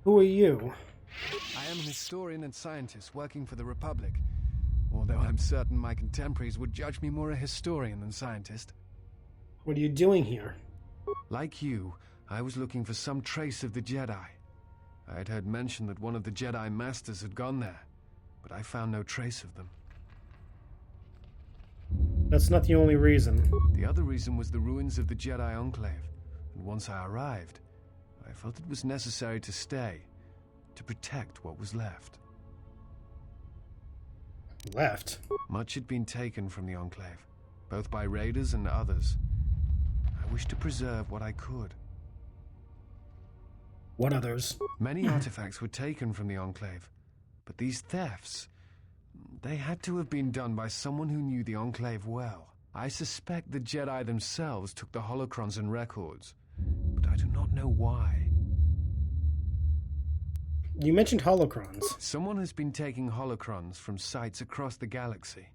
Who are you? I am an historian and scientist working for the Republic, although I'm certain my contemporaries would judge me more a historian than scientist. What are you doing here? Like you, I was looking for some trace of the Jedi. I had heard mention that one of the Jedi Masters had gone there, but I found no trace of them. That's not the only reason. The other reason was the ruins of the Jedi Enclave, and once I arrived, I felt it was necessary to stay, to protect what was left. Left? Much had been taken from the Enclave, both by raiders and others. I wished to preserve what I could. What others? Many artifacts were taken from the Enclave, but these thefts, they had to have been done by someone who knew the Enclave well. I suspect the Jedi themselves took the holocrons and records, but I do not know why. You mentioned holocrons. Someone has been taking holocrons from sites across the galaxy.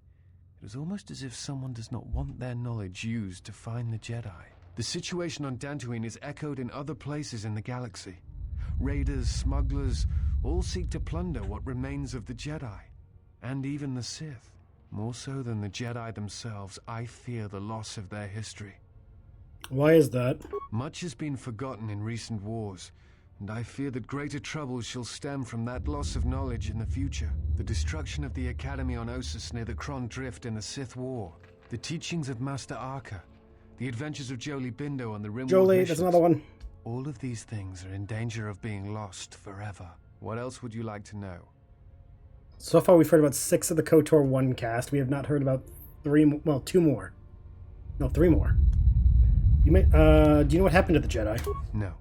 It is almost as if someone does not want their knowledge used to find the Jedi. The situation on Dantooine is echoed in other places in the galaxy. Raiders, smugglers, all seek to plunder what remains of the Jedi, and even the Sith. More so than the Jedi themselves, I fear the loss of their history. Why is that? Much has been forgotten in recent wars, and I fear that greater troubles shall stem from that loss of knowledge in the future. The destruction of the Academy on Ossus near the Kron Drift in the Sith War, the teachings of Master Arca, the adventures of Jolee Bindo on the Rimworld Jolee, missions. there's another one. All of these things are in danger of being lost forever. What else would you like to know? So far we've heard about 6 of the KOTOR 1 cast. We have not heard about 2 more. No, 3 more. Do you know what happened to the Jedi? No.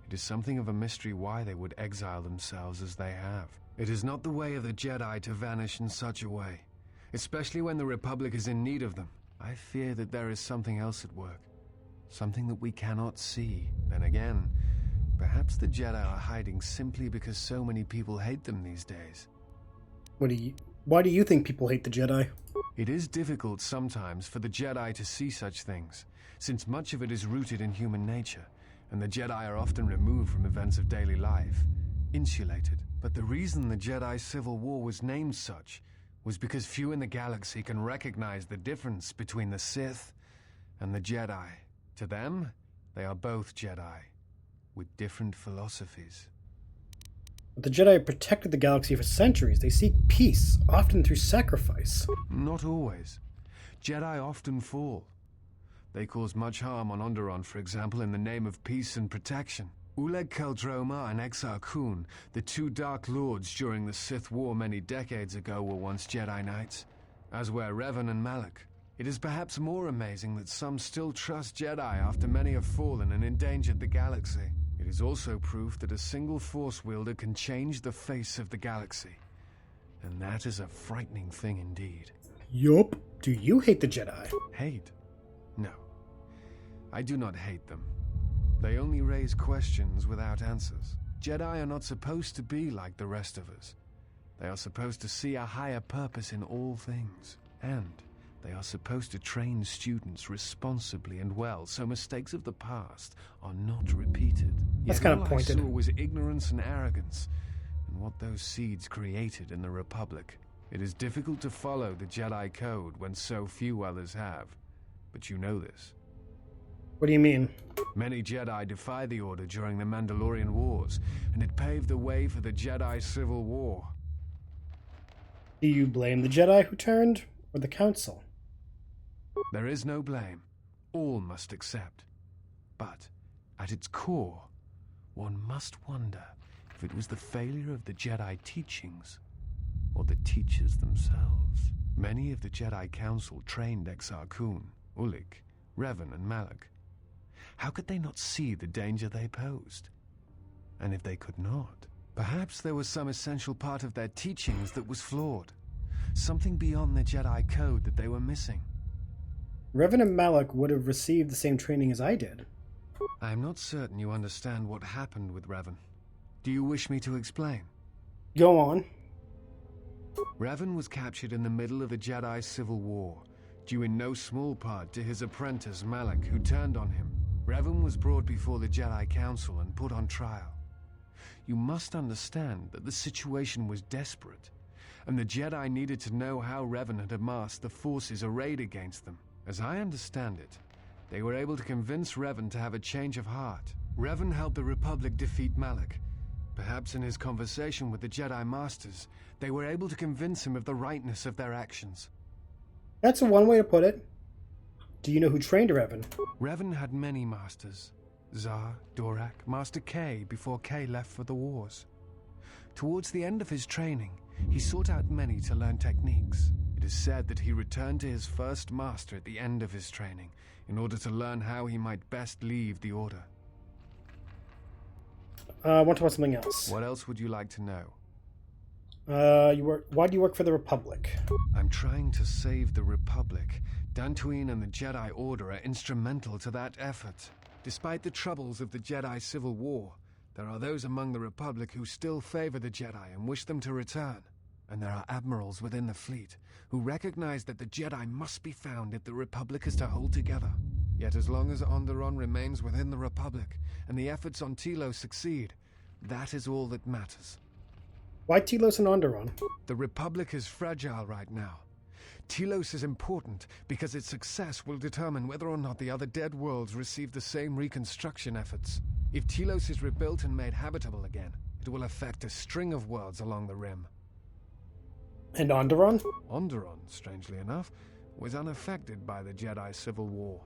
It is something of a mystery why they would exile themselves as they have. It is not the way of the Jedi to vanish in such a way, especially when the Republic is in need of them. I fear that there is something else at work. Something that we cannot see. Then again, perhaps the Jedi are hiding simply because so many people hate them these days. Why do you think people hate the Jedi? It is difficult sometimes for the Jedi to see such things, since much of it is rooted in human nature, and the Jedi are often removed from events of daily life, insulated. But the reason the Jedi Civil War was named such was because few in the galaxy can recognize the difference between the Sith and the Jedi. To them, they are both Jedi, with different philosophies. But the Jedi have protected the galaxy for centuries. They seek peace, often through sacrifice. Not always. Jedi often fall. They cause much harm on Onderon, for example, in the name of peace and protection. Uleg Qel-Droma and Exar Kun, the 2 Dark Lords during the Sith War many decades ago, were once Jedi Knights, as were Revan and Malak. It is perhaps more amazing that some still trust Jedi after many have fallen and endangered the galaxy. It is also proof that a single Force wielder can change the face of the galaxy. And that is a frightening thing indeed. Yup. Do you hate the Jedi? Hate? No. I do not hate them. They only raise questions without answers. Jedi are not supposed to be like the rest of us. They are supposed to see a higher purpose in all things. And they are supposed to train students responsibly and well, so mistakes of the past are not repeated. That's Yet kind of all pointed. I saw was ignorance and arrogance, and what those seeds created in the Republic. It is difficult to follow the Jedi Code when so few others have, but you know this. What do you mean? Many Jedi defy the Order during the Mandalorian Wars, and it paved the way for the Jedi Civil War. Do you blame the Jedi who turned, or the Council? There is no blame. All must accept. But, at its core, one must wonder if it was the failure of the Jedi teachings, or the teachers themselves. Many of the Jedi Council trained Exar Kun, Ulik, Revan, and Malak. How could they not see the danger they posed? And if they could not, perhaps there was some essential part of their teachings that was flawed. Something beyond the Jedi Code that they were missing. Revan and Malak would have received the same training as I did. I am not certain you understand what happened with Revan. Do you wish me to explain? Go on. Revan was captured in the middle of the Jedi Civil War, due in no small part to his apprentice Malak, who turned on him. Revan was brought before the Jedi Council and put on trial. You must understand that the situation was desperate, and the Jedi needed to know how Revan had amassed the forces arrayed against them. As I understand it, they were able to convince Revan to have a change of heart. Revan helped the Republic defeat Malak. Perhaps in his conversation with the Jedi Masters, they were able to convince him of the rightness of their actions. That's one way to put it. Do you know who trained Revan? Revan had many masters. Zar, Dorak, Master K before K left for the wars. Towards the end of his training, he sought out many to learn techniques. It is said that he returned to his first master at the end of his training in order to learn how he might best leave the Order. I want to talk about something else. What else would you like to know? Why do you work for the Republic? I'm trying to save the Republic. Dantooine and the Jedi Order are instrumental to that effort. Despite the troubles of the Jedi Civil War, there are those among the Republic who still favor the Jedi and wish them to return. And there are admirals within the fleet who recognize that the Jedi must be found if the Republic is to hold together. Yet as long as Onderon remains within the Republic, and the efforts on Telos succeed, that is all that matters. Why Telos and Onderon? The Republic is fragile right now. Telos is important because its success will determine whether or not the other dead worlds receive the same reconstruction efforts. If Telos is rebuilt and made habitable again, it will affect a string of worlds along the rim. And Onderon? Onderon, strangely enough, was unaffected by the Jedi Civil War.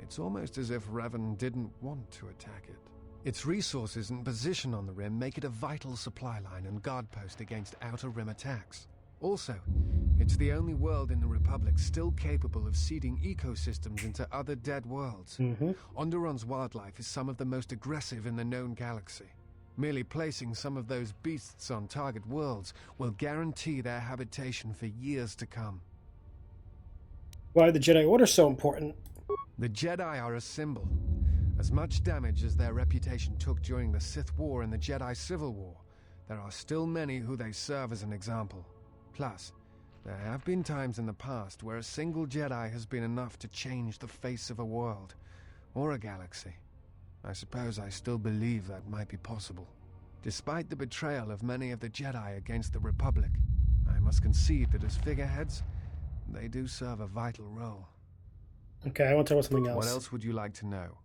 It's almost as if Revan didn't want to attack it. Its resources and position on the rim make it a vital supply line and guard post against outer rim attacks. Also, it's the only world in the Republic still capable of seeding ecosystems into other dead worlds. Onderon's wildlife is some of the most aggressive in the known galaxy. Merely placing some of those beasts on target worlds will guarantee their habitation for years to come. Why are the Jedi Order so important? The Jedi are a symbol. As much damage as their reputation took during the Sith War and the Jedi Civil War, there are still many who they serve as an example. Plus, there have been times in the past where a single Jedi has been enough to change the face of a world, or a galaxy. I suppose I still believe that might be possible. Despite the betrayal of many of the Jedi against the Republic, I must concede that as figureheads, they do serve a vital role. Okay, I want to talk about something else. What else would you like to know?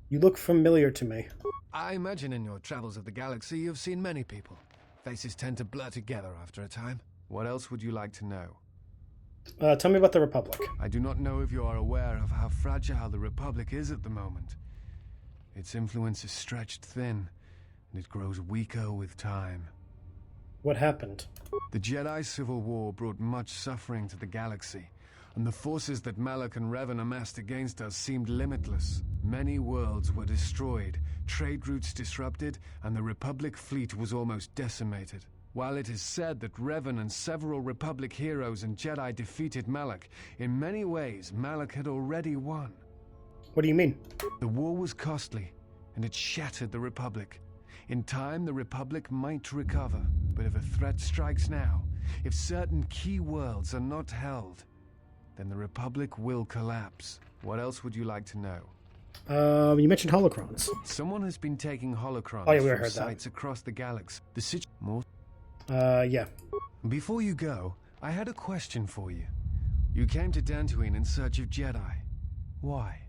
You look familiar to me. I imagine in your travels of the galaxy you've seen many people. Faces tend to blur together after a time. What else would you like to know? Tell me about the Republic. I do not know if you are aware of how fragile the Republic is at the moment. Its influence is stretched thin, and it grows weaker with time. What happened? The Jedi Civil War brought much suffering to the galaxy, and the forces that Malak and Revan amassed against us seemed limitless. Many worlds were destroyed, trade routes disrupted, and the Republic fleet was almost decimated. While it is said that Revan and several Republic heroes and Jedi defeated Malak, in many ways Malak had already won. What do you mean? The war was costly, and it shattered the Republic. In time, the Republic might recover, but if a threat strikes now, if certain key worlds are not held, then the Republic will collapse. What else would you like to know? You mentioned holocrons. Someone has been taking holocrons Oh, yeah, we from heard sites across the galaxy. Yeah. Before you go, I had a question for you. You came to Dantooine in search of Jedi. Why?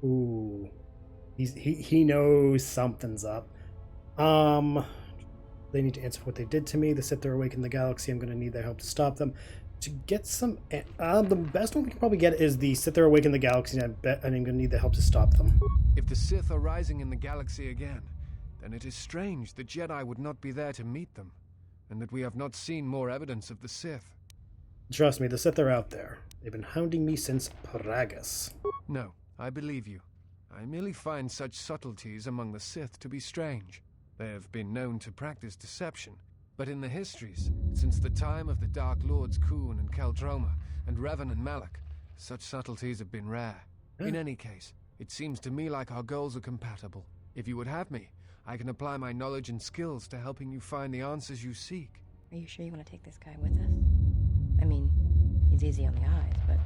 Ooh. He knows something's up. They need to answer for what they did to me. The Sith are awakened the galaxy. I'm going to need their help to stop them. To get some... the best one we can probably get is the Sith are awakened the galaxy, and I'm going to need their help to stop them. If the Sith are rising in the galaxy again, then it is strange the Jedi would not be there to meet them, and that we have not seen more evidence of the Sith. Trust me, the Sith are out there. They've been hounding me since Pragus. No, I believe you. I merely find such subtleties among the Sith to be strange. They have been known to practice deception, but in the histories, since the time of the Dark Lords Khoon and Keldroma, and Revan and Malak, such subtleties have been rare. In any case, it seems to me like our goals are compatible. If you would have me, I can apply my knowledge and skills to helping you find the answers you seek. Are you sure you want to take this guy with us? I mean, he's easy on the eyes, but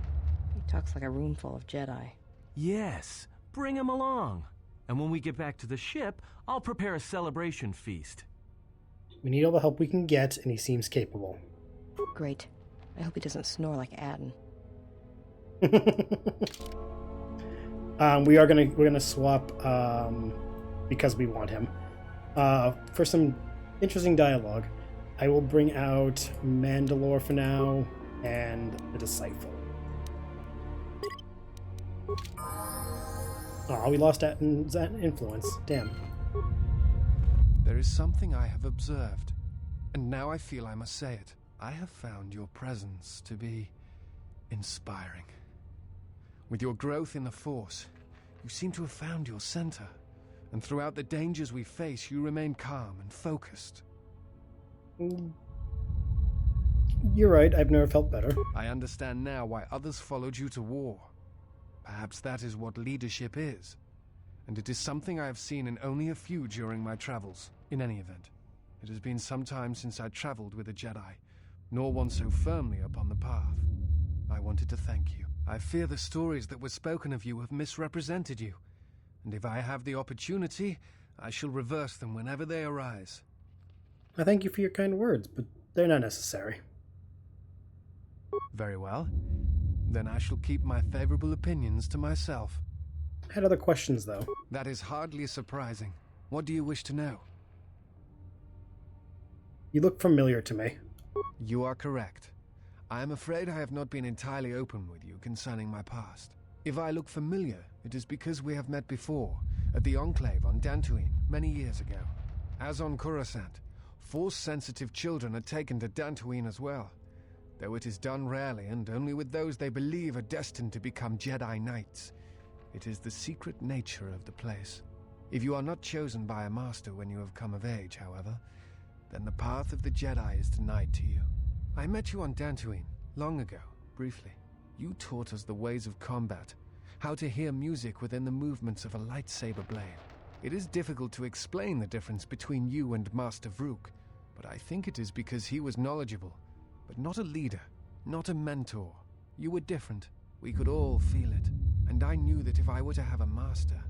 he talks like a room full of Jedi. Yes, bring him along. And when we get back to the ship, I'll prepare a celebration feast. We need all the help we can get, and he seems capable. Great. I hope he doesn't snore like Addon. We're gonna swap because we want him. For some interesting dialogue, I will bring out Mandalore for now and the Disciple. Oh, we lost that influence. Damn. There is something I have observed, and now I feel I must say it. I have found your presence to be inspiring. With your growth in the Force, you seem to have found your center, and throughout the dangers we face, you remain calm and focused. You're right, I've never felt better. I understand now why others followed you to war. Perhaps that is what leadership is, and it is something I have seen in only a few during my travels. In any event, it has been some time since I traveled with a Jedi, nor one so firmly upon the path. I wanted to thank you. I fear the stories that were spoken of you have misrepresented you, and if I have the opportunity, I shall reverse them whenever they arise. I thank you for your kind words, but they're not necessary. Very well. Then I shall keep my favorable opinions to myself. I had other questions, though. That is hardly surprising. What do you wish to know? You look familiar to me. You are correct. I am afraid I have not been entirely open with you concerning my past. If I look familiar, it is because we have met before, at the Enclave on Dantooine, many years ago. As on Coruscant, Force-sensitive children are taken to Dantooine as well, though it is done rarely and only with those they believe are destined to become Jedi Knights. It is the secret nature of the place. If you are not chosen by a master when you have come of age, however, then the path of the Jedi is denied to you. I met you on Dantooine, long ago, briefly. You taught us the ways of combat, how to hear music within the movements of a lightsaber blade. It is difficult to explain the difference between you and Master Vrook, but I think it is because he was knowledgeable, but not a leader, not a mentor. You were different. We could all feel it. And I knew that if I were to have a master,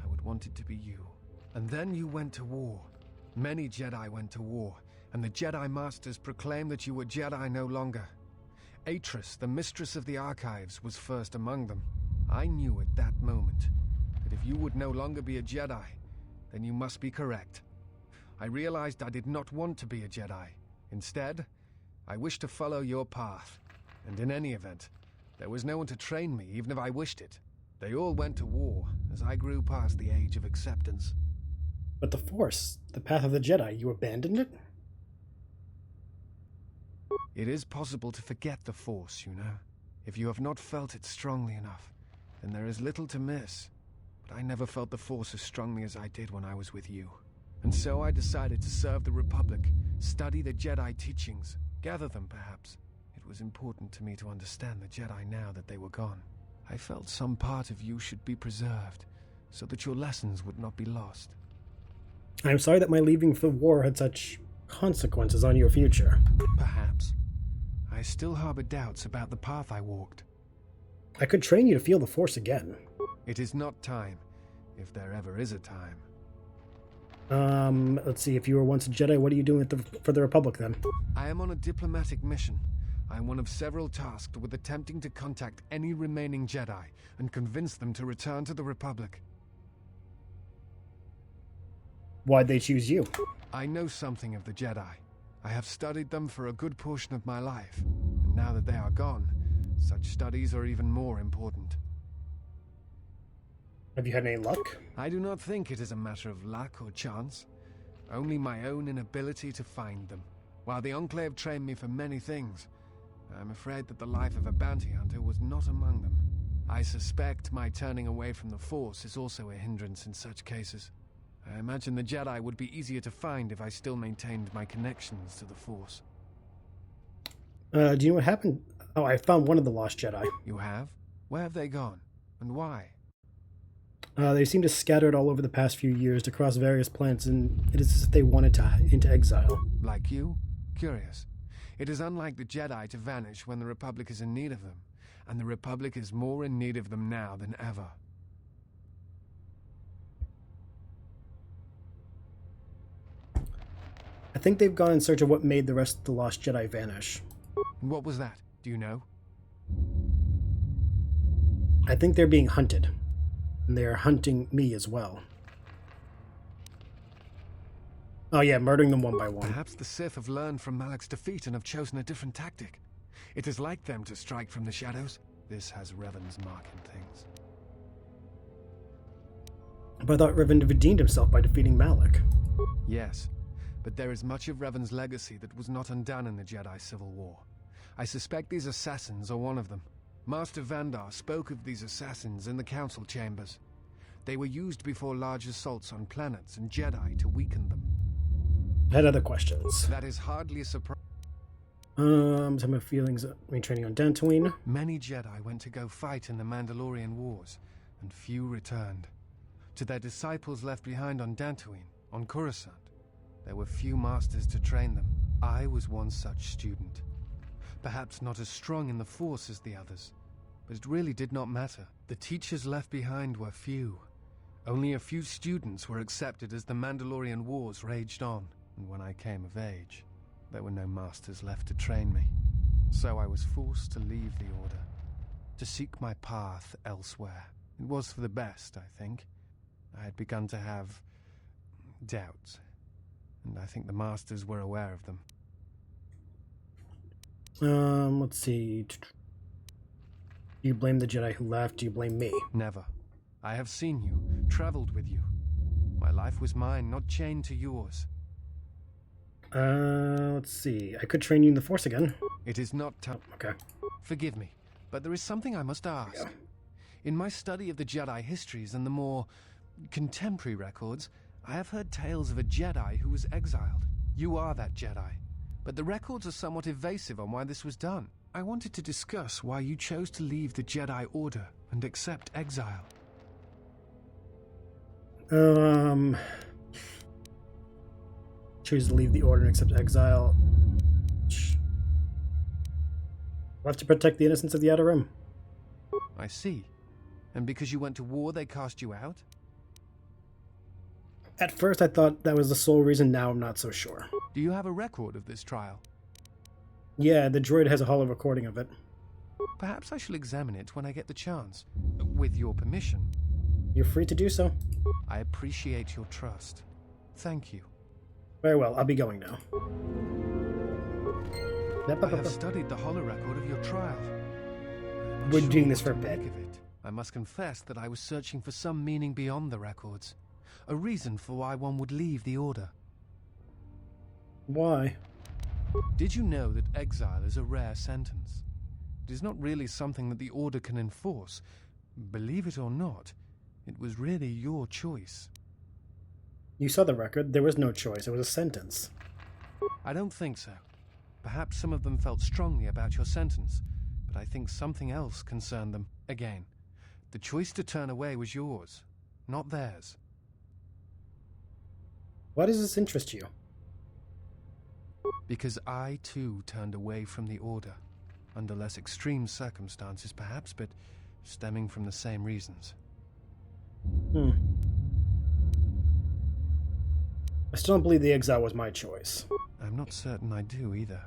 I would want it to be you. And then you went to war. Many Jedi went to war, and the Jedi Masters proclaimed that you were Jedi no longer. Atris, the mistress of the Archives, was first among them. I knew at that moment that if you would no longer be a Jedi, then you must be correct. I realized I did not want to be a Jedi. Instead, I wished to follow your path. And in any event, there was no one to train me, even if I wished it. They all went to war, as I grew past the age of acceptance. But the Force, the path of the Jedi, you abandoned it? It is possible to forget the Force, you know. If you have not felt it strongly enough, then there is little to miss. But I never felt the Force as strongly as I did when I was with you. And so I decided to serve the Republic, study the Jedi teachings, gather them perhaps. It was important to me to understand the Jedi now that they were gone. I felt some part of you should be preserved, so that your lessons would not be lost. I'm sorry that my leaving for war had such consequences on your future. Perhaps. I still harbor doubts about the path I walked. I could train you to feel the Force again. It is not time, if there ever is a time. Let's see, if you were once a Jedi, what are you doing for the Republic then? I am on a diplomatic mission. I am one of several tasked with attempting to contact any remaining Jedi and convince them to return to the Republic. Why'd they choose you? I know something of the Jedi. I have studied them for a good portion of my life, and now that they are gone, such studies are even more important. Have you had any luck? I do not think it is a matter of luck or chance, only my own inability to find them. While the Enclave trained me for many things, I am afraid that the life of a bounty hunter was not among them. I suspect my turning away from the Force is also a hindrance in such cases. I imagine the Jedi would be easier to find if I still maintained my connections to the Force. Do you know what happened? Oh, I found one of the lost Jedi. You have? Where have they gone? And why? They seem to scattered all over the past few years across various planets, and it is as if they wanted into exile. Like you? Curious. It is unlike the Jedi to vanish when the Republic is in need of them, and the Republic is more in need of them now than ever. I think they've gone in search of what made the rest of the Lost Jedi vanish. What was that? Do you know? I think they're being hunted. And they're hunting me as well. Oh yeah, murdering them one by one. Perhaps the Sith have learned from Malak's defeat and have chosen a different tactic. It is like them to strike from the shadows. This has Revan's mark in things. But I thought Revan redeemed himself by defeating Malak. Yes, but there is much of Revan's legacy that was not undone in the Jedi Civil War. I suspect these assassins are one of them. Master Vandar spoke of these assassins in the council chambers. They were used before large assaults on planets and Jedi to weaken them. I had other questions. That is hardly a surprise. Some of my feelings retraining on Dantooine. Many Jedi went to go fight in the Mandalorian Wars, and few returned. To their disciples left behind on Dantooine, on Coruscant, there were few masters to train them. I was one such student. Perhaps not as strong in the Force as the others, but it really did not matter. The teachers left behind were few. Only a few students were accepted as the Mandalorian Wars raged on, and when I came of age, there were no masters left to train me. So I was forced to leave the Order, to seek my path elsewhere. It was for the best, I think. I had begun to have doubts, and I think the masters were aware of them. Let's see. Do you blame the Jedi who left? Do you blame me? Never. I have seen you, traveled with you. My life was mine, not chained to yours. Let's see. I could train you in the Force again. It is not time. Okay. Forgive me, but there is something I must ask. Yeah. In my study of the Jedi histories and the more contemporary records, I have heard tales of a Jedi who was exiled. You are that Jedi, but the records are somewhat evasive on why this was done. I wanted to discuss why you chose to leave the Jedi Order and accept exile. Choose to leave the Order and accept exile. We'll have to protect the innocence of the Outer Rim. I see. And because you went to war, they cast you out? At first, I thought that was the sole reason. Now I'm not so sure. Do you have a record of this trial? Yeah, the droid has a holo recording of it. Perhaps I shall examine it when I get the chance. With your permission. You're free to do so. I appreciate your trust. Thank you. Very well, I'll be going now. I have studied the holo record of your trial. We're doing this for a bit. I must confess that I was searching for some meaning beyond the records. A reason for why one would leave the Order. Why? Did you know that exile is a rare sentence? It is not really something that the Order can enforce. Believe it or not, it was really your choice. You saw the record. There was no choice. It was a sentence. I don't think so. Perhaps some of them felt strongly about your sentence, but I think something else concerned them. Again, the choice to turn away was yours, not theirs. Why does this interest you? Because I, too, turned away from the Order. Under less extreme circumstances, perhaps, but stemming from the same reasons. I still don't believe the exile was my choice. I'm not certain I do either,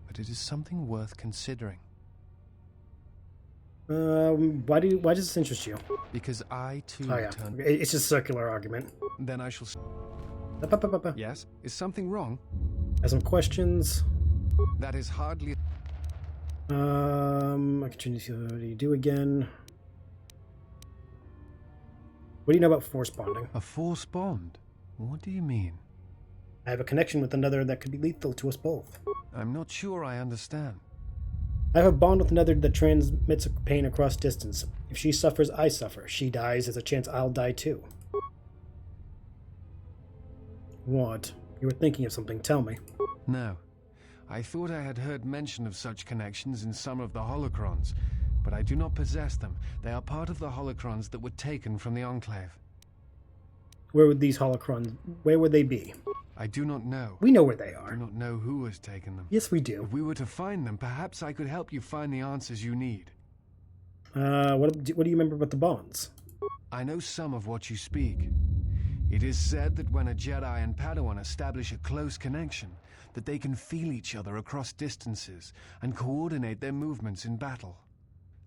but it is something worth considering. Why does this interest you? Because I, too, Oh yeah, turned... it's just a circular argument. Then I shall... Up. Yes? Is something wrong? I have some questions. That is hardly... I can change what do you do again? What do you know about force bonding? A force bond? What do you mean? I have a connection with another that could be lethal to us both. I'm not sure I understand. I have a bond with another that transmits pain across distance. If she suffers, I suffer. She dies, there's a chance I'll die too. What? You were thinking of something, tell me. No. I thought I had heard mention of such connections in some of the holocrons, but I do not possess them. They are part of the holocrons that were taken from the Enclave. Where would these holocrons, where would they be? I do not know. We know where they I are. do not know who has taken them. Yes, we do. If we were to find them, perhaps I could help you find the answers you need. What do you remember about the bonds? I know some of what you speak. It is said that when a Jedi and Padawan establish a close connection, that they can feel each other across distances and coordinate their movements in battle.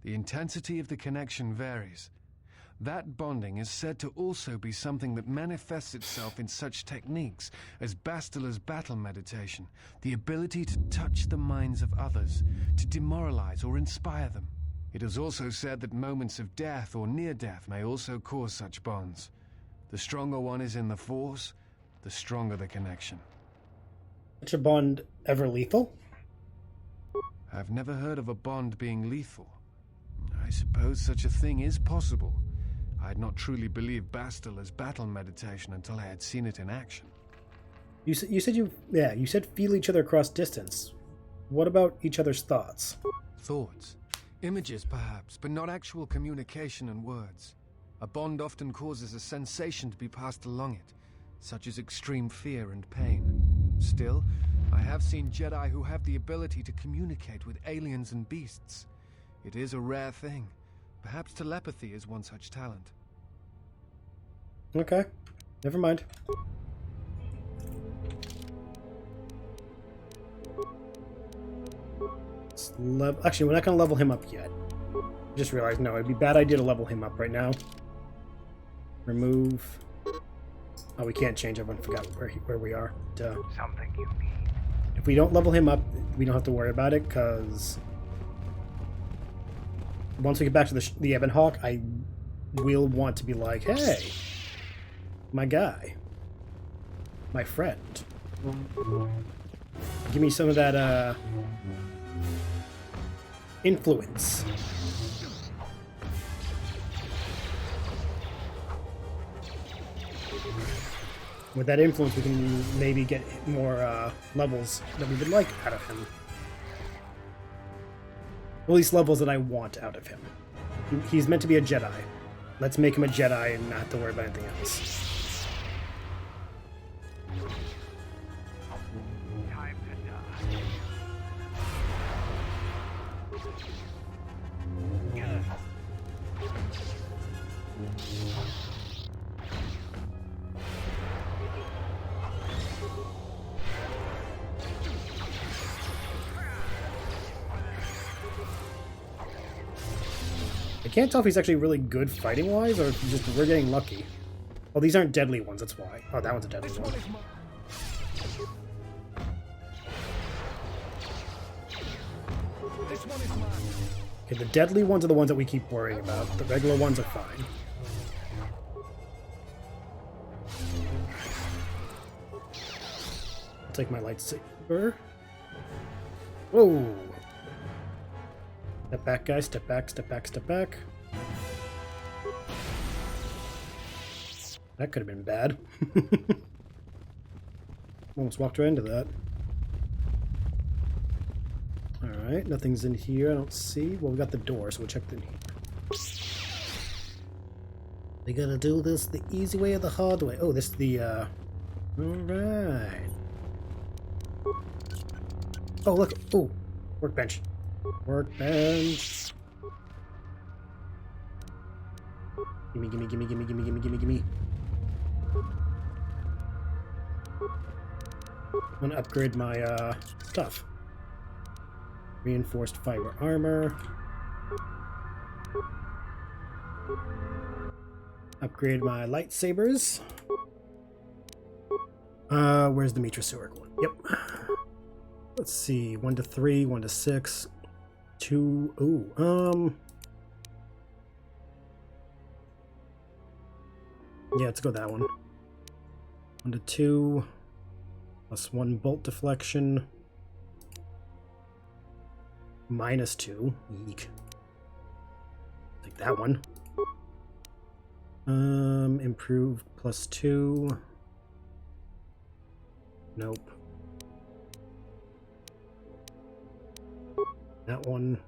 The intensity of the connection varies. That bonding is said to also be something that manifests itself in such techniques as Bastila's battle meditation, the ability to touch the minds of others, to demoralize or inspire them. It is also said that moments of death or near death may also cause such bonds. The stronger one is in the Force, the stronger the connection. Such a bond ever lethal? I've never heard of a bond being lethal. I suppose such a thing is possible. I had not truly believed Bastila's battle meditation until I had seen it in action. You said feel each other across distance. What about each other's thoughts? Thoughts. Images, perhaps, but not actual communication and words. A bond often causes a sensation to be passed along it, such as extreme fear and pain. Still, I have seen Jedi who have the ability to communicate with aliens and beasts. It is a rare thing. Perhaps telepathy is one such talent. Okay, never mind. Actually, we're not going to level him up yet. Just realized, no, it'd be a bad idea to level him up right now. Remove. Oh, we can't change. Everyone forgot where we are. Duh. Something you need. If we don't level him up, we don't have to worry about it, because once we get back to the Ebon Hawk, I will want to be like, hey, my guy, my friend, give me some of that influence. With that influence, we can maybe get more levels that we would like out of him. At least levels that I want out of him. He's meant to be a Jedi. Let's make him a Jedi and not have to worry about anything else. Time to die. I can't tell if he's actually really good fighting-wise, or if just we're getting lucky. Oh, these aren't deadly ones, that's why. Oh, that one's a deadly one. Okay, the deadly ones are the ones that we keep worrying about. The regular ones are fine. I'll take my lightsaber. Whoa! Step back, guys. Step back, step back, step back. That could have been bad. Almost walked right into that. Alright, nothing's in here, I don't see. Well, we got the door, so we'll check in here. We gotta do this the easy way or the hard way. Oh, this is the, Alright. Oh, look. Oh, workbench. Workbench. Gimme, gimme, gimme, gimme, gimme, gimme, gimme, gimme. I'm gonna upgrade my, stuff. Reinforced fiber armor. Upgrade my lightsabers. Where's the Mitra Surik one? Yep. Let's see. 1 to 3, 1 to 6, 2. Ooh. Yeah, let's go that one. 1 to 2. Plus 1 bolt deflection. -2. Eek. Take that one. Improved +2. Nope. That one.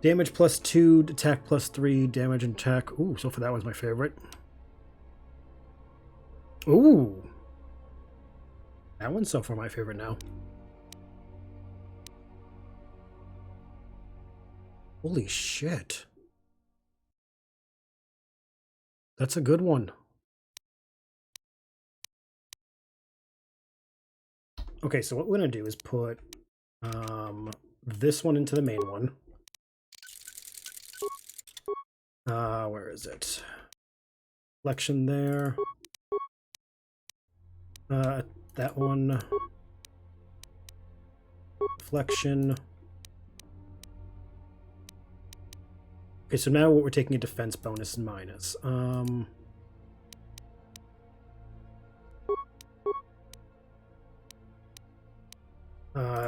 Damage +2, attack +3, damage and attack. Ooh, so far that was my favorite. Ooh. That one's so far my favorite now. Holy shit. That's a good one. Okay, so what we're gonna do is put this one into the main one. Where is it? Collection there. That one. Reflection. Okay, so now what we're taking a defense bonus and minus.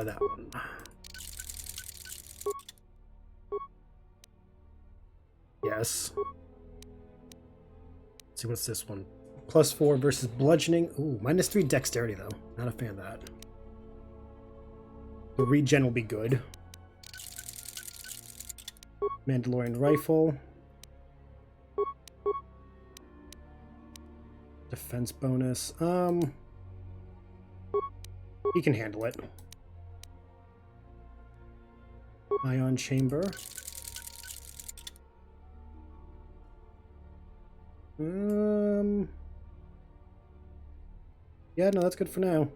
That one. Yes. Let's see, what's this one? +4 versus bludgeoning. Ooh, -3 dexterity though. Not a fan of that. The regen will be good. Mandalorian rifle. Defense bonus. He can handle it. Ion chamber. Yeah, no, that's good for now.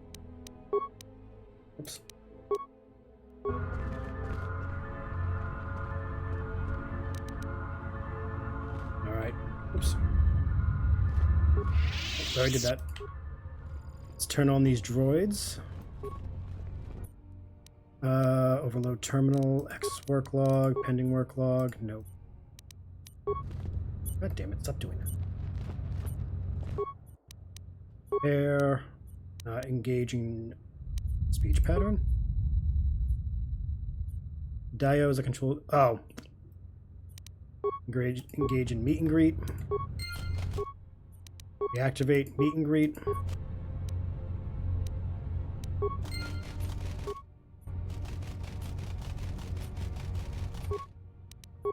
Oops. Alright. Oops. I already did that. Let's turn on these droids. Overload terminal, access work log, pending work log. Nope. God damn it, stop doing that. Air. Engaging speech pattern. Dio is a control. Oh. Engage in meet and greet. Deactivate meet and greet.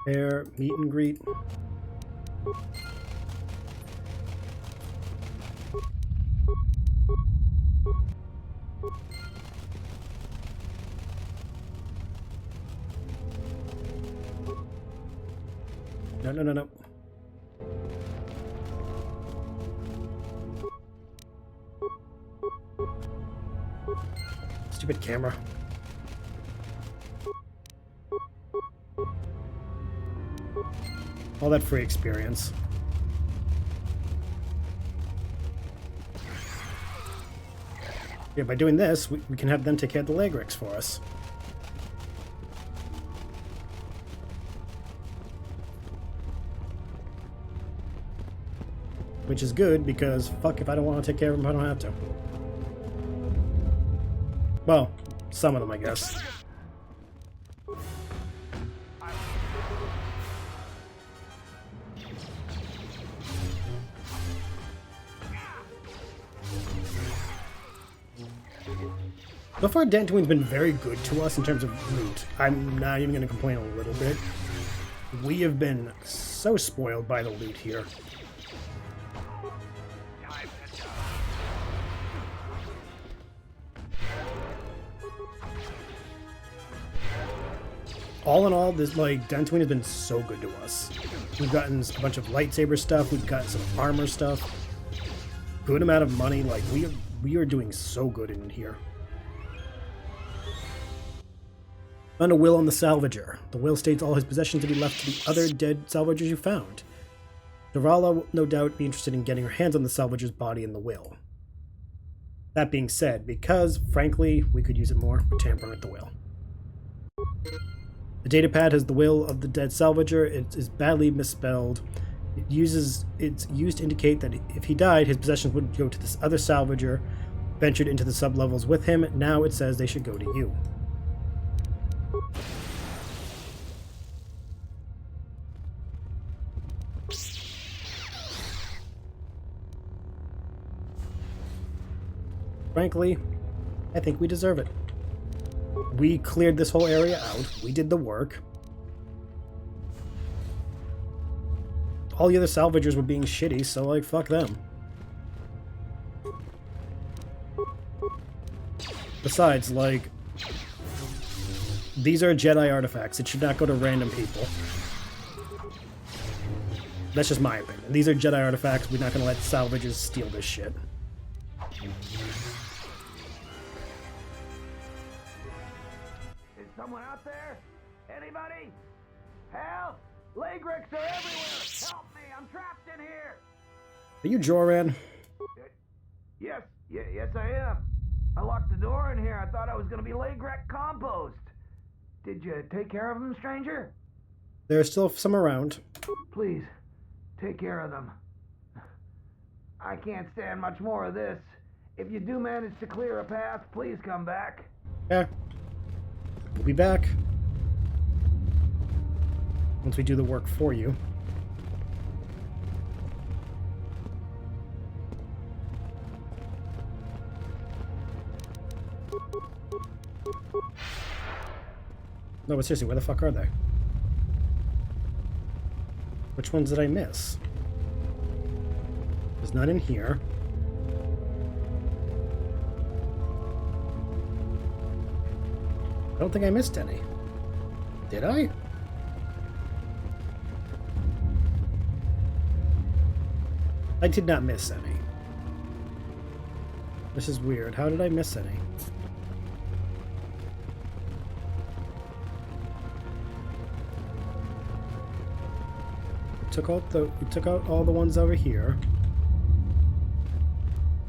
Air meet and greet. No. Stupid camera. All that free experience. Yeah, by doing this, we can have them take care of the leg rigs for us. Which is good, because fuck if I don't want to take care of them, I don't have to. Well, some of them, I guess. So far, Dantooine's been very good to us in terms of loot. I'm not even going to complain a little bit. We have been so spoiled by the loot here. All in all, this Dantooine has been so good to us. We've gotten a bunch of lightsaber stuff. We've got some armor stuff. Good amount of money. Like we are doing so good in here. Found a will on the salvager. The will states all his possessions to be left to the other dead salvagers you found. Dorala will no doubt be interested in getting her hands on the salvager's body in the will. That being said, because, frankly, we could use it more, we're tampering with the will. The datapad has the will of the dead salvager. It is badly misspelled. It's used to indicate that if he died, his possessions would go to this other salvager, ventured into the sublevels with him. Now it says they should go to you. Frankly, I think we deserve it. We cleared this whole area out. We did the work. All the other salvagers were being shitty, so, like, fuck them. Besides, like, these are Jedi artifacts. It should not go to random people. That's just my opinion. These are Jedi artifacts. We're not going to let salvagers steal this shit. someone out there? Anybody? Help! Leg wrecks are everywhere! Help me! I'm trapped in here! Are you Joran? Yes, I am. I locked the door in here. I thought I was gonna be leg wreck compost. Did you take care of them, stranger? There are still some around. Please, take care of them. I can't stand much more of this. If you do manage to clear a path, please come back. Yeah. We'll be back. Once we do the work for you. No, but seriously, where the fuck are they? Which ones did I miss? There's none in here. I don't think I missed any. Did I? I did not miss any. This is weird. How did I miss any? We took out all the ones over here.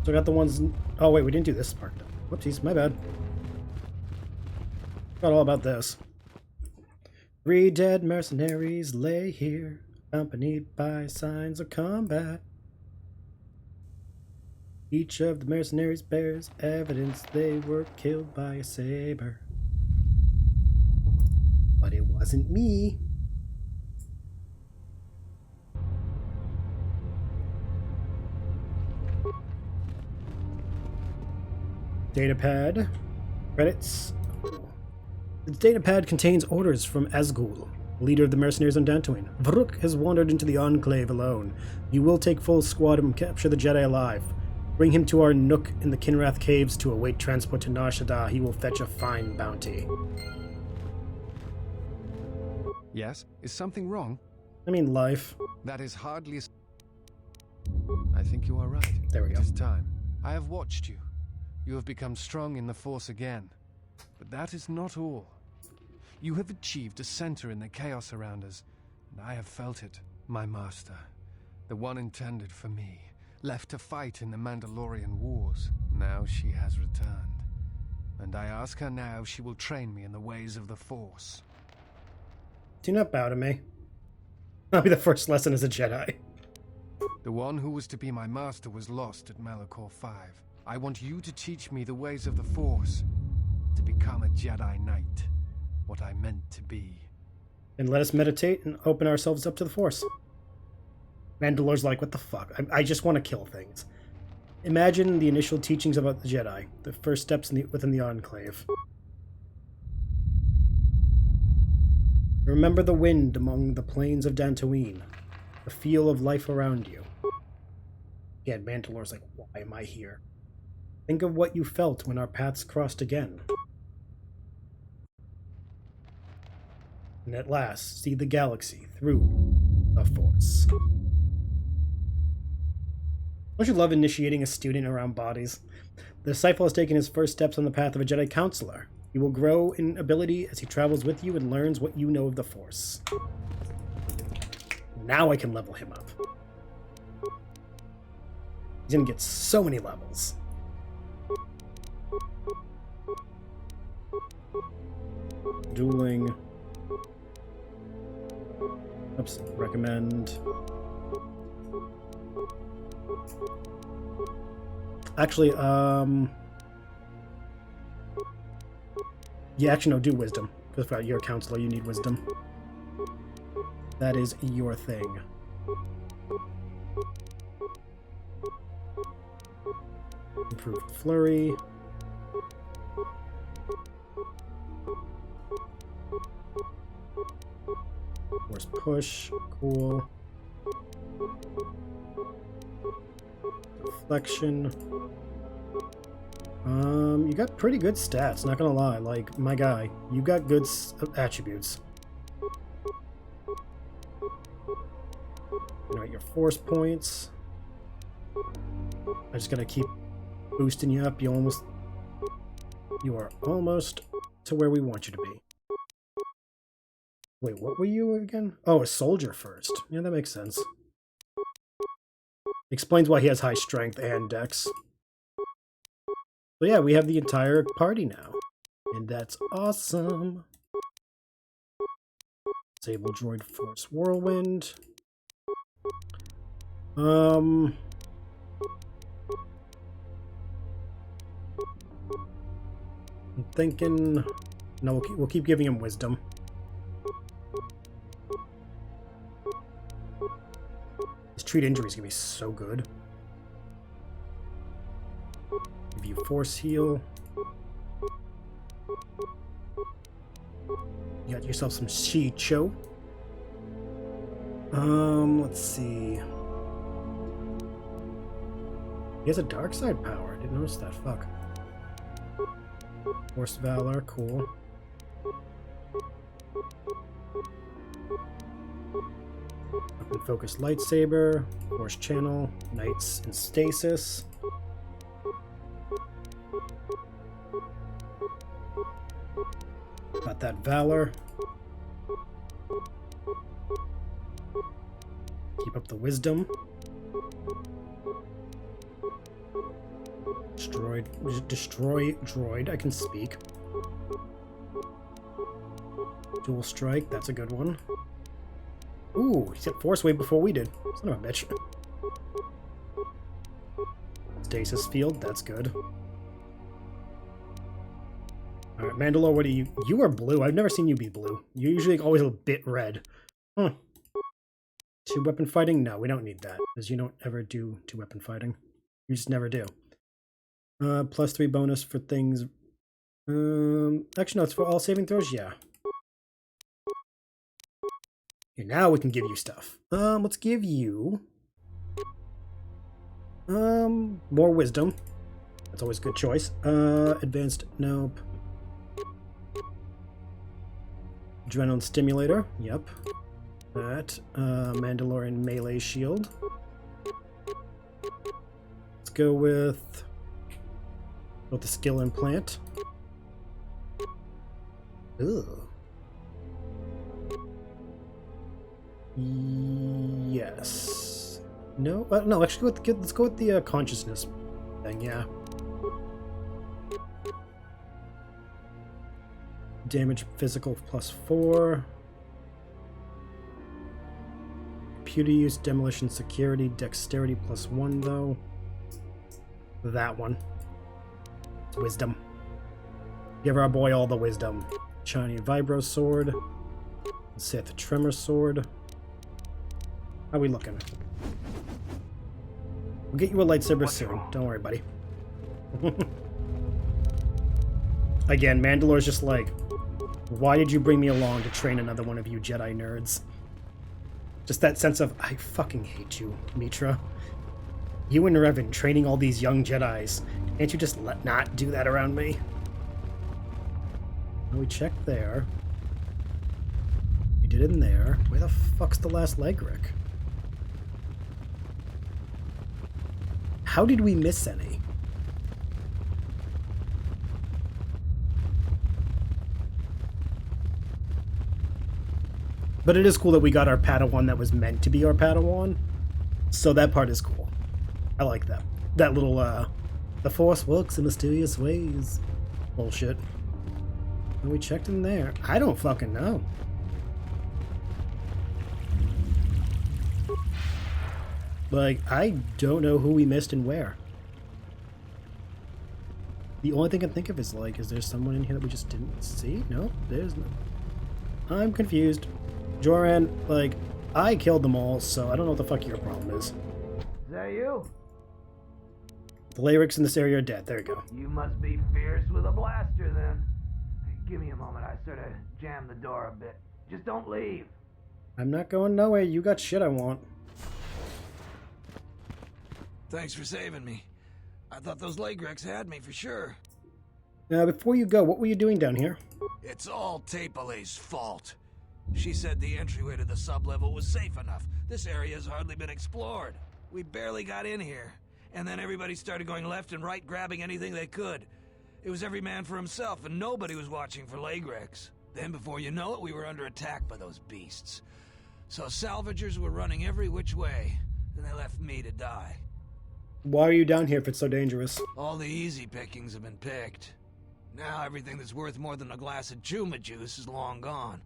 Took out the ones. Oh wait, we didn't do this part. Whoopsies, my bad. Forgot all about this. 3 dead mercenaries lay here, accompanied by signs of combat. Each of the mercenaries bears evidence they were killed by a saber. But it wasn't me. Datapad. Credits. The datapad contains orders from Asgul, leader of the mercenaries on Dantooine. Varuk has wandered into the Enclave alone. You will take full squad and capture the Jedi alive. Bring him to our nook in the Kinrath Caves to await transport to Nar Shaddaa. He will fetch a fine bounty. Yes? Is something wrong? I mean, life. That is hardly... I think you are right. There we go. It is time. I have watched you. You have become strong in the Force again. But that is not all. You have achieved a center in the chaos around us, and I have felt it. My master, the one intended for me, left to fight in the Mandalorian Wars. Now she has returned. And I ask her now if she will train me in the ways of the Force. Do not bow to me. That'll be the first lesson as a Jedi. The one who was to be my master was lost at Malachor 5. I want you to teach me the ways of the Force, to become a Jedi Knight, what I meant to be. And let us meditate and open ourselves up to the Force. Mandalore's like, what the fuck? I just want to kill things. Imagine the initial teachings about the Jedi, the first steps within the Enclave. Remember the wind among the plains of Dantooine, the feel of life around you. Again, Mandalore's like, why am I here? Think of what you felt when our paths crossed again. And at last, see the galaxy through the Force. Don't you love initiating a student around bodies? The disciple has taken his first steps on the path of a Jedi Counselor. He will grow in ability as he travels with you and learns what you know of the Force. Now I can level him up. He's gonna get so many levels. Dueling. Oops, recommend. Actually, yeah, actually, no, do wisdom. Because you're a counselor, you need wisdom. That is your thing. Improved flurry. Force push, cool. Deflection. You got pretty good stats, not gonna lie. Like, my guy, you got good attributes. Alright, your force points. I'm just gonna keep boosting you up. You are almost to where we want you to be. Wait, what were you again? Oh, a soldier first. Yeah, that makes sense. Explains why he has high strength and dex. So yeah, we have the entire party now. And that's awesome. Disable droid force whirlwind. I'm thinking... No, we'll keep giving him wisdom. His treat injury is going to be so good. Give you force heal. You got yourself some Shicho. Let's see. He has a dark side power. I didn't notice that. Fuck. Force Valor, cool. Weapon Focus Lightsaber, Force Channel, Knights in Stasis. Got that Valor. Keep up the Wisdom. Destroy droid. I can speak. Dual strike. That's a good one. Ooh, he hit Force Wave before we did. Son of a bitch. Stasis field. That's good. Alright, Mandalore, what are you? You are blue. I've never seen you be blue. You're usually always a bit red. Huh. Two-weapon fighting? No, we don't need that. Because you don't ever do two-weapon fighting. You just never do. +3 bonus for things. Actually, no, it's for all saving throws? Yeah. Okay, now we can give you stuff. Let's give you... more wisdom. That's always a good choice. Advanced, nope. Adrenaline stimulator, yep. That. Mandalorian melee shield. Let's go with the skill implant. Ugh. Yes. No. No. Actually, let's go with the consciousness thing. Yeah. Damage physical +4. Computer use, demolition, security, dexterity +1 though. That one. Wisdom. Give our boy all the wisdom. Shiny Vibro Sword. Sith Tremor Sword. How are we looking? We'll get you a lightsaber soon. Don't worry, buddy. Again, Mandalore's just like, why did you bring me along to train another one of you Jedi nerds? Just that sense of, I fucking hate you, Mitra. You and Revan training all these young Jedis. Can't you just not do that around me? We checked there. We did in there. Where the fuck's the last leg, Rick? How did we miss any? But it is cool that we got our Padawan that was meant to be our Padawan. So that part is cool. I like that. That little, the Force works in mysterious ways. Bullshit. And we checked in there. I don't fucking know. Like, I don't know who we missed and where. The only thing I can think of is, like, is there someone in here that we just didn't see? No, there's no. I'm confused. Joran, like, I killed them all, so I don't know what the fuck your problem is. Is that you? The Lyrics in this area are dead. There you go. You must be fierce with a blaster, then. Give me a moment. I sort of jammed the door a bit. Just don't leave. I'm not going nowhere. You got shit I want. Thanks for saving me. I thought those Lagrex had me for sure. Now, before you go, what were you doing down here? It's all Tapelay's fault. She said the entryway to the sublevel was safe enough. This area's hardly been explored. We barely got in here. And then everybody started going left and right, grabbing anything they could. It was every man for himself, and nobody was watching for Lagrex. Then before you know it, we were under attack by those beasts. So salvagers were running every which way, and they left me to die. Why are you down here if it's so dangerous? All the easy pickings have been picked. Now everything that's worth more than a glass of Juma juice is long gone.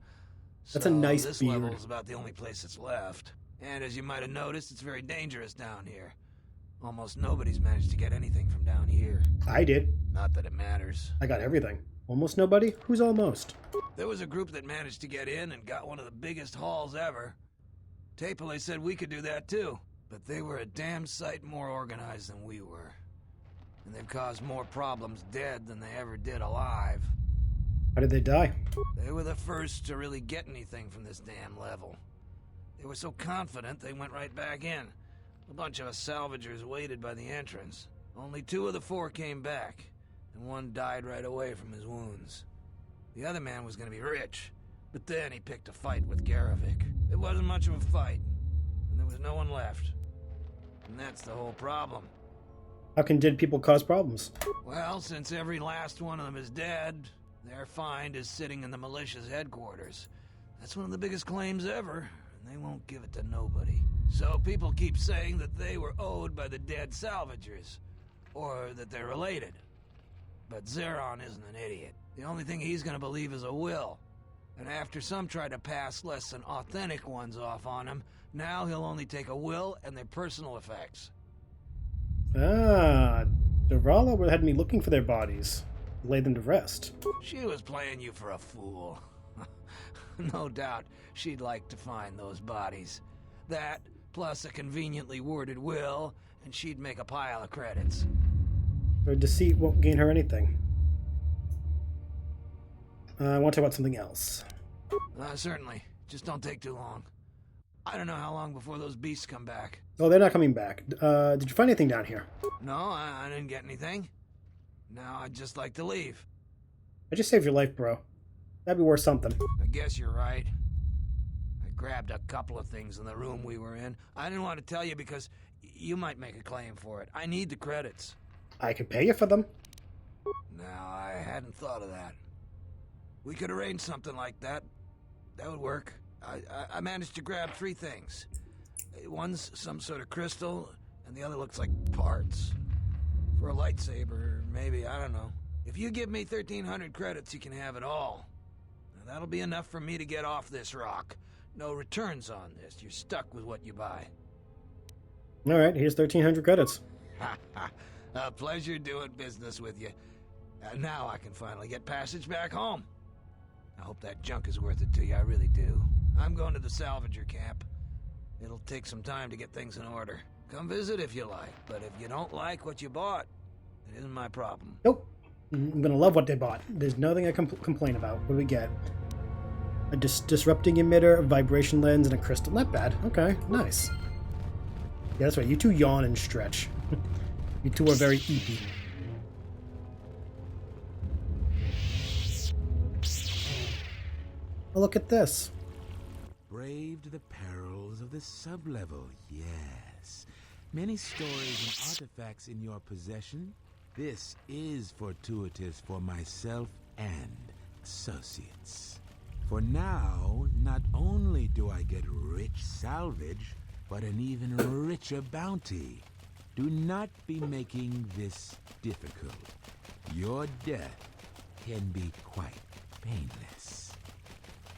That's a nice this beard. level's about the only place that's left. And as you might have noticed, it's very dangerous down here. Almost nobody's managed to get anything from down here. I did. Not that it matters. I got everything. Almost nobody? Who's almost? There was a group that managed to get in and got one of the biggest hauls ever. Tapele said we could do that too, but they were a damn sight more organized than we were. And they've caused more problems dead than they ever did alive. How did they die? They were the first to really get anything from this damn level. They were so confident they went right back in. A bunch of us salvagers waited by the entrance. Only 2 of the 4 came back, and 1 died right away from his wounds. The other man was going to be rich, but then he picked a fight with Garavik. It wasn't much of a fight, and there was no one left. And that's the whole problem. How can dead people cause problems? Well, since every last one of them is dead, their find is sitting in the militia's headquarters. That's one of the biggest claims ever, and they won't give it to nobody. So people keep saying that they were owed by the dead salvagers, or that they're related. But Zeron isn't an idiot. The only thing he's gonna believe is a will. And after some try to pass less than authentic ones off on him, now he'll only take a will and their personal effects. Ah, Derala had me looking for their bodies. Lay them to rest. She was playing you for a fool. No doubt she'd like to find those bodies. That, plus a conveniently worded will, and she'd make a pile of credits. Her deceit won't gain her anything. I want to talk about something else. Certainly. Just don't take too long. I don't know how long before those beasts come back. Oh, they're not coming back. Did you find anything down here? No, I didn't get anything. Now I'd just like to leave. I just saved your life, bro. That'd be worth something. I guess you're right. I grabbed a couple of things in the room we were in. I didn't want to tell you because you might make a claim for it. I need the credits. I could pay you for them. Now, I hadn't thought of that. We could arrange something like that. That would work. I managed to grab 3 things. One's some sort of crystal, and the other looks like parts. For a lightsaber, maybe, I don't know. If you give me 1,300 credits, you can have it all. Now, that'll be enough for me to get off this rock. No returns on this. You're stuck with what you buy. All right, here's 1,300 credits. A pleasure doing business with you. Now I can finally get passage back home. I hope that junk is worth it to you, I really do. I'm going to the salvager camp. It'll take some time to get things in order. Come visit if you like, but if you don't like what you bought, it isn't my problem. Nope. I'm gonna love what they bought. There's nothing I can complain about. What do we get? A disrupting emitter, a vibration lens, and a crystal. Not bad. Okay, nice. Yeah, that's right. You 2 yawn and stretch. You 2 are very eepy. Oh, look at this. Braved the perils of the sublevel, yes. Many stories and artifacts in your possession. This is fortuitous for myself and associates. For now, not only do I get rich salvage, but an even richer bounty. Do not be making this difficult. Your death can be quite painless.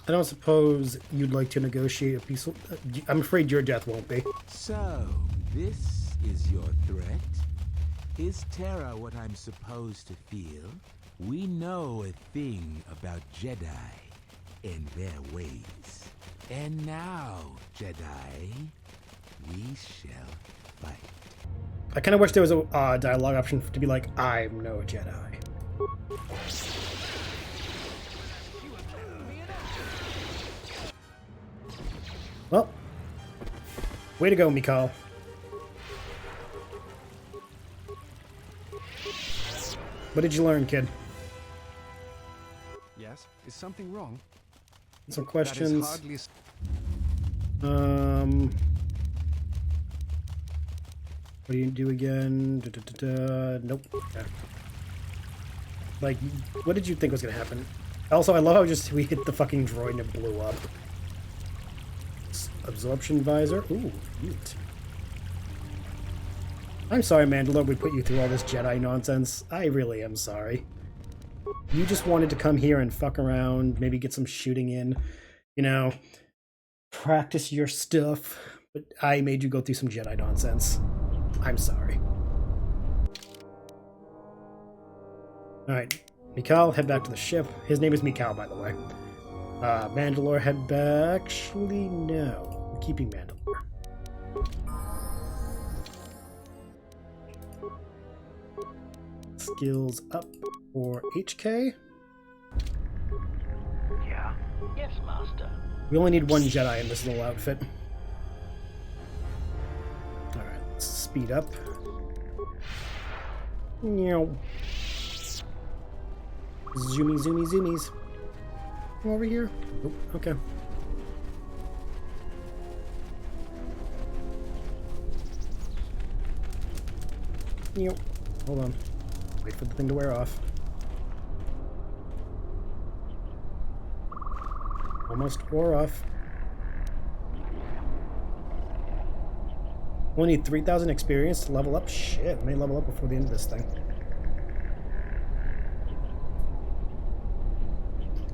I don't suppose you'd like to negotiate a peaceful... I'm afraid your death won't be. So, this is your threat? Is terror what I'm supposed to feel? We know a thing about Jedi and their ways. And now, Jedi, we shall fight. I kind of wish there was a dialogue option to be like, I'm no Jedi. Well, way to go, Mikal. What did you learn, kid? Yes? Is something wrong? Some That questions. is hardly... What do you do again? Nope. Okay. Like, what did you think was gonna happen? Also, I love how just we hit the fucking droid and it blew up. Absorption visor. Ooh, neat. I'm sorry, Mandalore, we put you through all this Jedi nonsense. I really am sorry. You just wanted to come here and fuck around, maybe get some shooting in, you know, practice your stuff. But I made you go through some Jedi nonsense. I'm sorry. Alright, Mikal, head back to the ship. His name is Mikal, by the way. Mandalore, head back. Actually, no. We're keeping Mandalore. Skills up for HK. Yeah. Yes, Master. We only need one Jedi in this little outfit. Alright, let's speed up. Zoomy, zoomy, zoomies. Come over here. Oh, okay. Hold on. Wait for the thing to wear off. Almost wore off. Only need 3,000 experience to level up? Shit, I may level up before the end of this thing.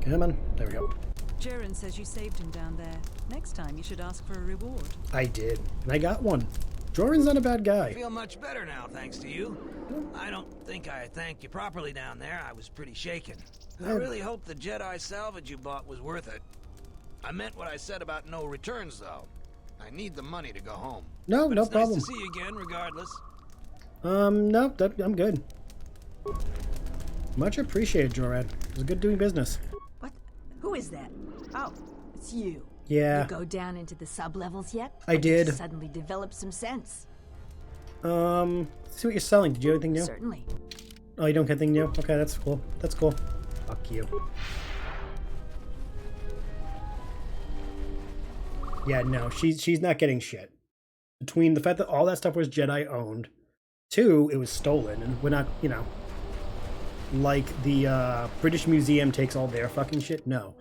Come on. There we go. Jaren says you saved him down there. Next time you should ask for a reward. I did. And I got one. Joran's not a bad guy. I feel much better now, thanks to you. I don't think I thanked you properly down there. I was pretty shaken. I really hope the Jedi salvage you bought was worth it. I meant what I said about no returns, though. I need the money to go home. No, but no it's problem. Nice to see you again, regardless. No, I'm good. Much appreciated, Joran. It was good doing business. What? Who is that? Oh, it's you. Yeah. You go down into the sub-levels yet? I did. You suddenly developed some sense. Let's see what you're selling. Did you have anything new? Certainly. Oh, you don't get anything new? Okay, that's cool. That's cool. Fuck you. Yeah, no, she's not getting shit. Between the fact that all that stuff was Jedi owned, 2, it was stolen, and we're not, you know, like the British Museum takes all their fucking shit. No.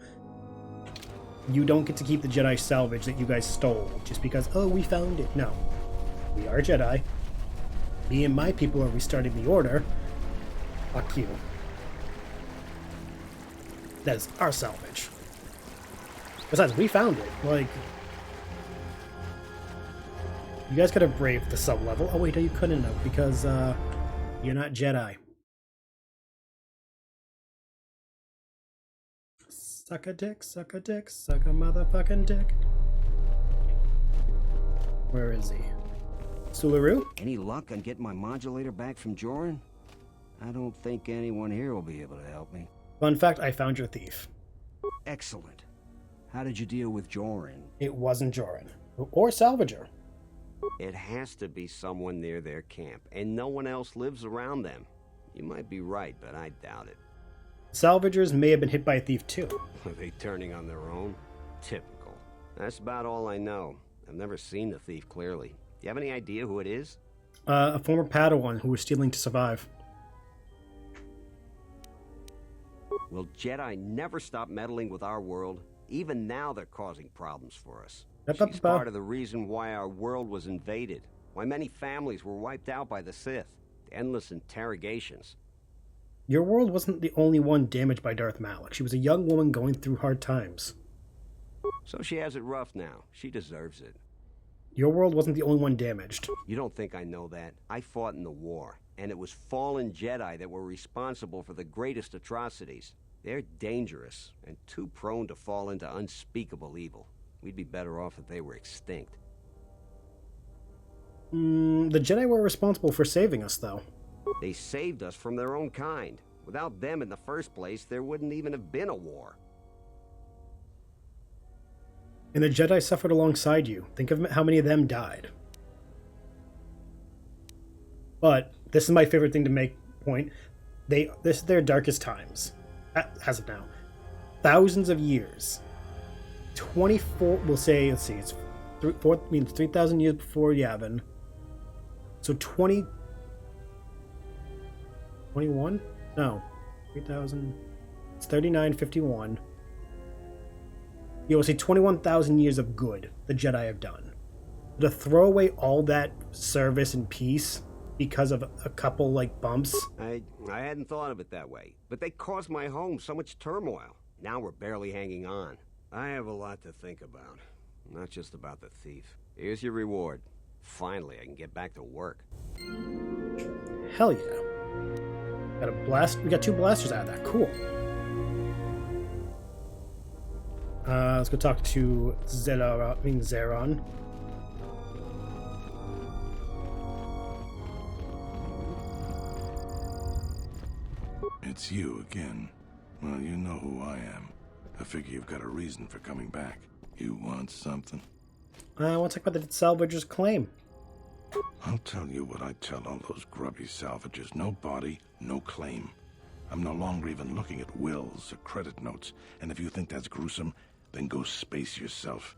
You don't get to keep the Jedi salvage that you guys stole just because, oh, we found it. No. We are Jedi. Me and my people are restarting the Order. Fuck you. That is our salvage. Besides, we found it. Like, you guys could have braved the sub-level. Oh, wait, no, you couldn't have because, you're not Jedi. Suck a dick, suck a dick, suck a motherfucking dick. Where is he? Sularu? Any luck on getting my modulator back from Joran? I don't think anyone here will be able to help me. Fun fact, I found your thief. Excellent. How did you deal with Joran? It wasn't Joran. Or Salvager. It has to be someone near their camp, and no one else lives around them. You might be right, but I doubt it. Salvagers may have been hit by a thief too. Are they turning on their own? Typical. That's about all I know. I've never seen the thief clearly. Do you have any idea who it is? A former Padawan who was stealing to survive. Will Jedi never stop meddling with our world? Even now they're causing problems for us. She's part of the reason why our world was invaded. Why many families were wiped out by the Sith. The endless interrogations. Your world wasn't the only one damaged by Darth Malak. She was a young woman going through hard times. So she has it rough now. She deserves it. Your world wasn't the only one damaged. You don't think I know that? I fought in the war, and it was fallen Jedi that were responsible for the greatest atrocities. They're dangerous, and too prone to fall into unspeakable evil. We'd be better off if they were extinct. The Jedi were responsible for saving us, though. They saved us from their own kind. Without them in the first place, there wouldn't even have been a war. And the Jedi suffered alongside you. Think of how many of them died. But this is my favorite thing to make point. This is their darkest times, as of now. Thousands of years. 24. We'll say. Let's see. It's 3,000 years before Yavin. So 21? No. 3,000. It's 3951. You will see 21,000 years of good the Jedi have done. To throw away all that service and peace because of a couple, like, bumps. I hadn't thought of it that way, but they caused my home so much turmoil. Now we're barely hanging on. I have a lot to think about, not just about the thief. Here's your reward. Finally, I can get back to work. Hell yeah. Got a blast. We got 2 blasters out of that. Cool. Let's go talk to Zeron. It's you again. Well, you know who I am. I figure you've got a reason for coming back. You want something? I want to talk about the salvager's claim. I'll tell you what I tell all those grubby salvagers. No body, no claim. I'm no longer even looking at wills or credit notes. And if you think that's gruesome, then go space yourself.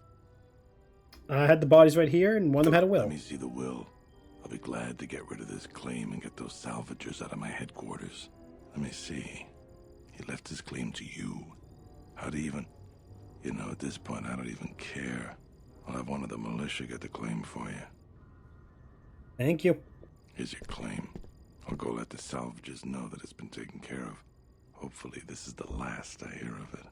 I had the bodies right here, and one of them had a will. Let me see the will. I'll be glad to get rid of this claim and get those salvagers out of my headquarters. Let me see. He left his claim to you. How'd he even... You know, at this point, I don't even care. I'll have one of the militia get the claim for you. Thank you. Here's your claim. I'll go let the salvagers know that it's been taken care of. Hopefully, this is the last I hear of it.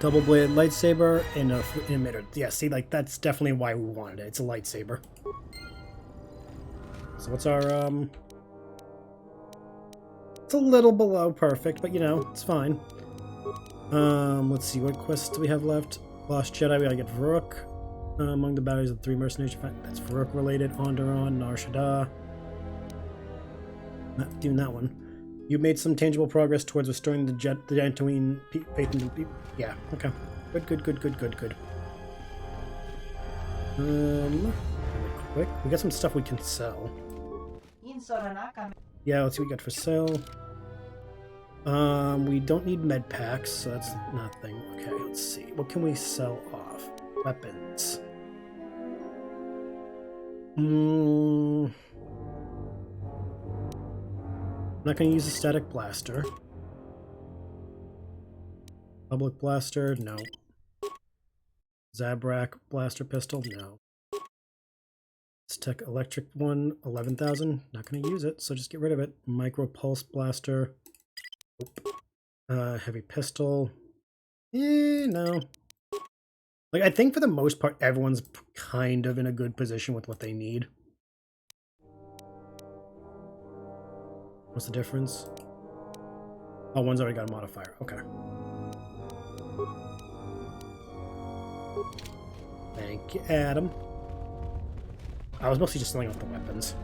Double-bladed lightsaber and a emitter. Yeah, see, like, that's definitely why we wanted it. It's a lightsaber. So what's our, It's a little below perfect, but, you know, it's fine. Let's see, what quests do we have left? Lost Jedi, we gotta get Varuk. Among the battles of the 3 mercenaries, that's Varuk related. Onderon, Nar Shaddaa. Not doing that one. You made some tangible progress towards restoring the Dantooine faith in the people. Yeah, okay. Good. Really quick. We got some stuff we can sell. Yeah, let's see what we got for sale. We don't need med packs, so that's nothing. Okay, let's see. What can we sell off? Weapons. I'm not going to use a static blaster. Public blaster, no. Zabrak blaster pistol, no. Tech electric one, 11,000. Not going to use it, so just get rid of it. Micro pulse blaster. Heavy pistol. No. Like, I think for the most part, everyone's kind of in a good position with what they need. What's the difference? Oh, one's already got a modifier. Okay. Thank you, Adam. I was mostly just selling off the weapons.